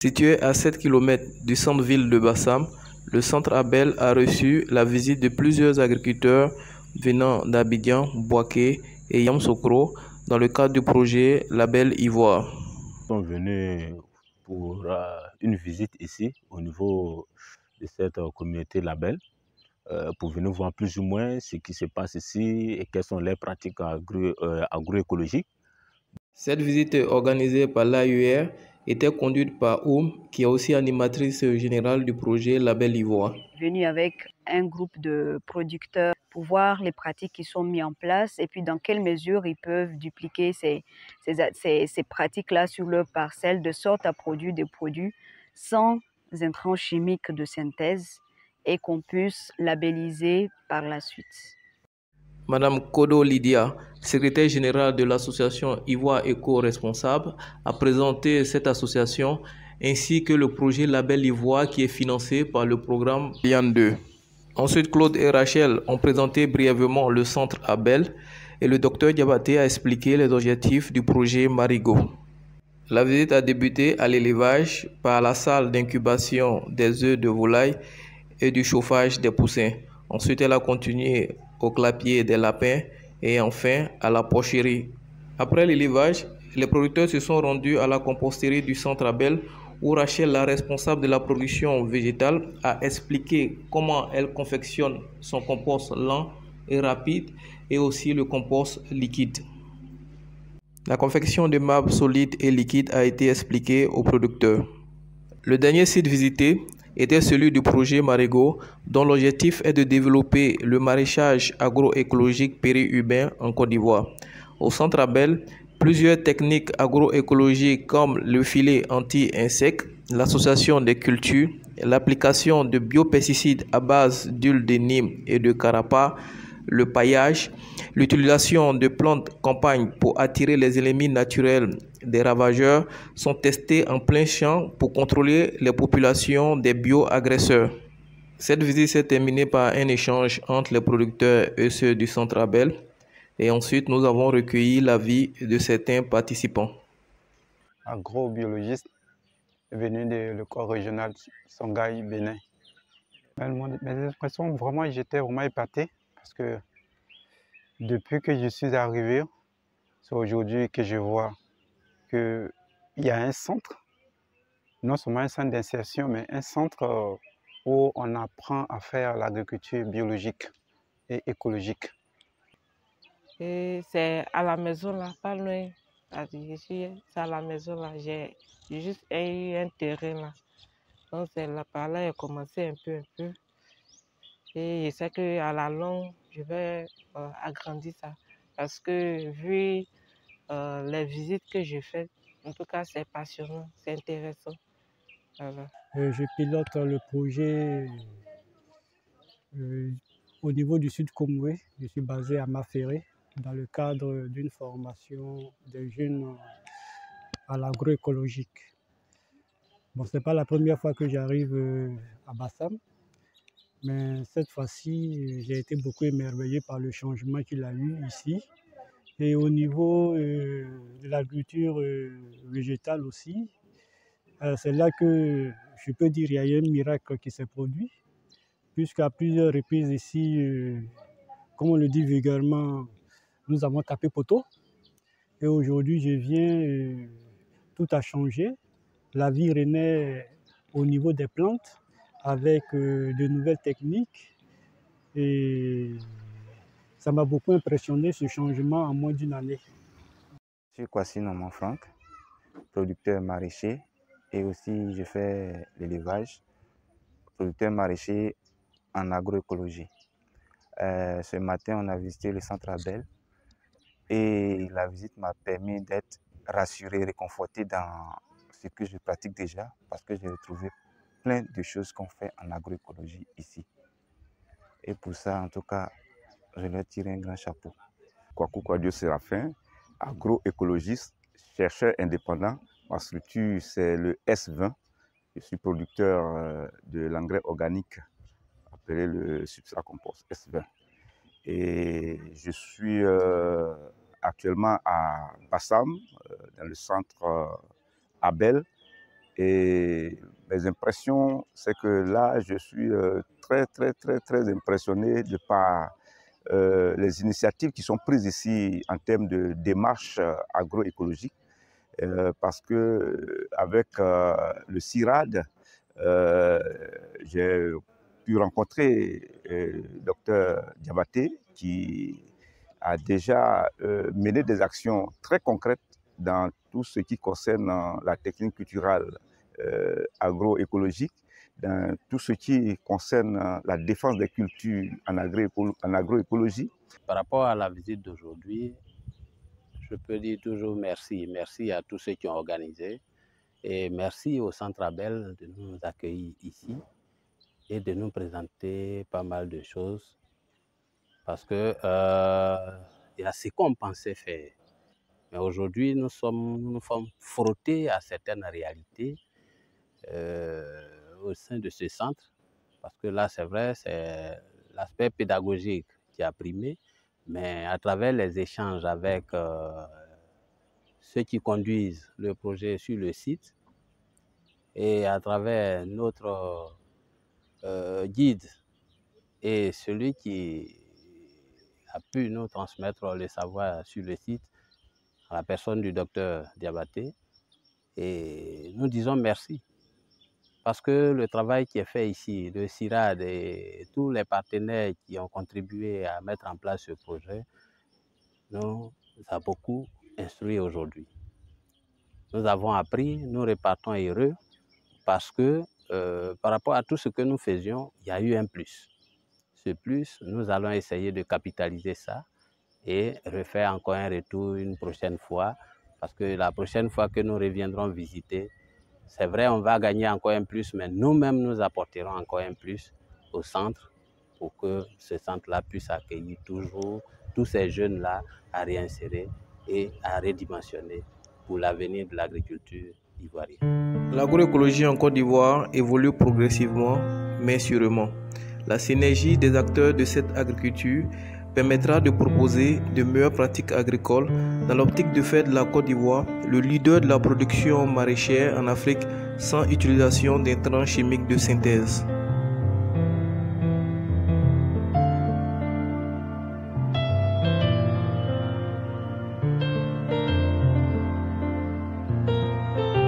Situé à 7 kilomètres du centre-ville de Bassam, le centre Abel a reçu la visite de plusieurs agriculteurs venant d'Abidjan, Bouaké et Yamoussoukro dans le cadre du projet Label Ivoire. Nous sommes venus pour une visite ici au niveau de cette communauté Label pour venir voir plus ou moins ce qui se passe ici et quelles sont les pratiques agroécologiques. Cette visite organisée par l'AUR était conduite par Oum, qui est aussi animatrice générale du projet Label Ivoire. Venu avec un groupe de producteurs pour voir les pratiques qui sont mises en place et puis dans quelle mesure ils peuvent dupliquer ces pratiques-là sur leur parcelle de sorte à produire des produits sans intrants chimiques de synthèse et qu'on puisse labelliser par la suite. Madame Kodo Lydia, secrétaire générale de l'association Ivoire Éco-Responsable, a présenté cette association ainsi que le projet Label Ivoire qui est financé par le programme Lian 2. Ensuite, Claude et Rachel ont présenté brièvement le centre Abel et le docteur Diabaté a expliqué les objectifs du projet Marigot. La visite a débuté à l'élevage par la salle d'incubation des œufs de volaille et du chauffage des poussins. Ensuite, elle a continué au clapier des lapins et enfin à la porcherie. Après l'élevage, les producteurs se sont rendus à la composterie du centre Abel où Rachel, la responsable de la production végétale, a expliqué comment elle confectionne son compost lent et rapide et aussi le compost liquide. La confection de mâles solides et liquides a été expliquée aux producteurs. Le dernier site visité était celui du projet Marigot, dont l'objectif est de développer le maraîchage agroécologique périurbain en Côte d'Ivoire. Au centre Abel, plusieurs techniques agroécologiques comme le filet anti-insectes, l'association des cultures, l'application de biopesticides à base d'huile de Nîmes et de carapa, le paillage, l'utilisation de plantes campagne pour attirer les ennemis naturels des ravageurs sont testés en plein champ pour contrôler les populations des bioagresseurs. Cette visite s'est terminée par un échange entre les producteurs et ceux du centre Abel et ensuite nous avons recueilli l'avis de certains participants. Agrobiologiste venu du corps régional Songhai Bénin. Mes impressions, vraiment, j'étais vraiment épaté parce que depuis que je suis arrivé, c'est aujourd'hui que je vois qu'il y a un centre, non seulement un centre d'insertion, mais un centre où on apprend à faire l'agriculture biologique et écologique. Et c'est à la maison là, pas loin. C'est à la maison là, j'ai juste eu un terrain là. Donc c'est là, par là, j'ai commencé un peu. Et je sais qu'à la longue, je vais agrandir ça. Parce que vu les visites que j'ai faites, en tout cas, c'est passionnant, c'est intéressant. Voilà. Je pilote le projet au niveau du Sud Comoué. Je suis basé à Maféré dans le cadre d'une formation des jeunes à l'agroécologique. Bon, ce n'est pas la première fois que j'arrive à Bassam, mais cette fois-ci, j'ai été beaucoup émerveillé par le changement qu'il a eu ici. Et au niveau de l'agriculture végétale aussi, c'est là que je peux dire qu'il y a eu un miracle qui s'est produit, puisqu'à plusieurs reprises ici, comme on le dit vulgairement, nous avons tapé poteau. Et aujourd'hui, je viens, tout a changé. La vie renaît au niveau des plantes avec de nouvelles techniques. Et ça m'a beaucoup impressionné ce changement en moins d'une année. Je suis Kwasi Norman Franck, producteur maraîcher et aussi je fais l'élevage, producteur maraîcher en agroécologie. Ce matin, on a visité le centre Abel et la visite m'a permis d'être rassuré, réconforté dans ce que je pratique déjà parce que j'ai retrouvé plein de choses qu'on fait en agroécologie ici. Et pour ça, en tout cas, je leur tire un grand chapeau. Kwaku Kwadio Séraphin, agroécologiste, chercheur indépendant. Ma structure, c'est le S20. Je suis producteur de l'engrais organique appelé le substrat compost S20. Et je suis actuellement à Bassam, dans le centre Abel, Et mes impressions, c'est que là, je suis très impressionné de par les initiatives qui sont prises ici en termes de démarche agroécologique, parce que avec le CIRAD, j'ai pu rencontrer le docteur Diabaté qui a déjà mené des actions très concrètes dans tout ce qui concerne la technique culturelle agroécologique, dans tout ce qui concerne la défense des cultures en agroécologie. Par rapport à la visite d'aujourd'hui, je peux dire toujours merci. Merci à tous ceux qui ont organisé et merci au Centre Abel de nous accueillir ici et de nous présenter pas mal de choses parce que il y a ce qu'on pensait faire. Mais aujourd'hui, nous sommes frottés à certaines réalités au sein de ce centre, parce que là, c'est vrai, c'est l'aspect pédagogique qui a primé, mais à travers les échanges avec ceux qui conduisent le projet sur le site et à travers notre guide et celui qui a pu nous transmettre le savoir sur le site, à la personne du docteur Diabaté, et nous disons merci. Parce que le travail qui est fait ici, le CIRAD et tous les partenaires qui ont contribué à mettre en place ce projet, nous a beaucoup instruit aujourd'hui. Nous avons appris, nous repartons heureux parce que par rapport à tout ce que nous faisions, il y a eu un plus. Ce plus, nous allons essayer de capitaliser ça et refaire encore un retour une prochaine fois, parce que la prochaine fois que nous reviendrons visiter, c'est vrai, on va gagner encore un plus, mais nous-mêmes, nous apporterons encore un plus au centre pour que ce centre-là puisse accueillir toujours tous ces jeunes-là à réinsérer et à redimensionner pour l'avenir de l'agriculture ivoirienne. L'agroécologie en Côte d'Ivoire évolue progressivement, mais sûrement. La synergie des acteurs de cette agriculture permettra de proposer de meilleures pratiques agricoles dans l'optique de faire de la Côte d'Ivoire le leader de la production maraîchère en Afrique sans utilisation d'intrants chimiques de synthèse.